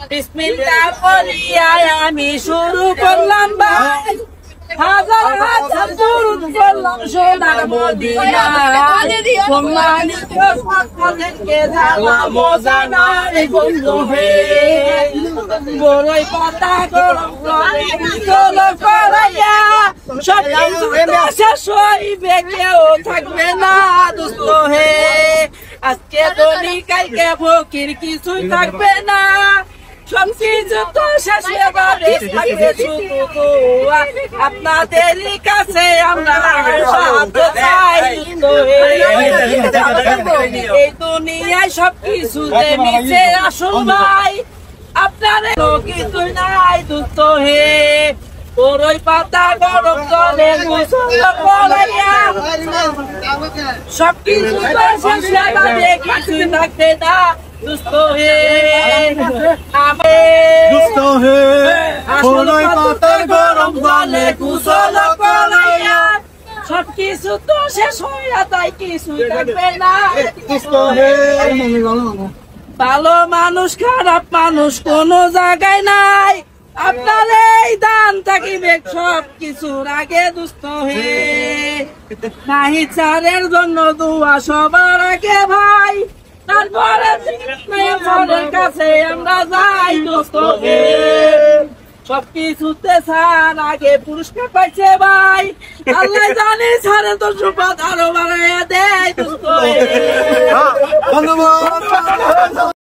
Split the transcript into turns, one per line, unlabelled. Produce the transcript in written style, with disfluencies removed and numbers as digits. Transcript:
বিসমিল্লাহ বলিয়া আমি শুরু করলাম ভাই, হাজার হাজার দুরূদ করলাম সোনার মদিনায়। সম্মানিত সকলকে জানাম জানাই বন্ধু হে, বড়ই পাতা গরম করে গোসল করাইয়া সব কিছু শেষ হইবে, কেউ থাকবে না দুস্থ হে। আজকে ধনী কালকে ফকির, কিছুই থাকবে না, সবকিছু তো শেষ হবে, থাকবে শুধু দোয়া। আপনাদেরই কাছে আমরা সাহায্য চাই। এই দুনিয়ায় সবকিছু মিশে আসুন ভাই, আপনার কিছুই নাই দুস্থ হে। বড়ই পাতা গরম জলে গোসল করাইয়া সবকিছু শেষ হবে, কিছুই থাকবে না দুস্থ হে।
দুস্থ হে বড়ই পাতার গরম জলে
গোসল করাইয়া সবকিছু তো শেষ হইয়া, তাই কিছুই থাকবে না
দুস্থ হে।
ভালো মানুষ খারাপ মানুষ কোন জায়গায় নাই, আপনার এই দান থাকিবে সব কিছুর আগে দুস্থ হে। নাহি চারের জন্য দোয়া সবার আগে ভাই, তারপরে ফলের কাছে আমরা যাই দুস্থ হে। সবকিছুতে ছাড় আগে পুরস্কার পাইছে ভাই, আল্লাহ জানে ছাড়ে তো সুপাত আরো বাড়াইয়া দেয় দুস্থ হে।
ধন্যবাদ।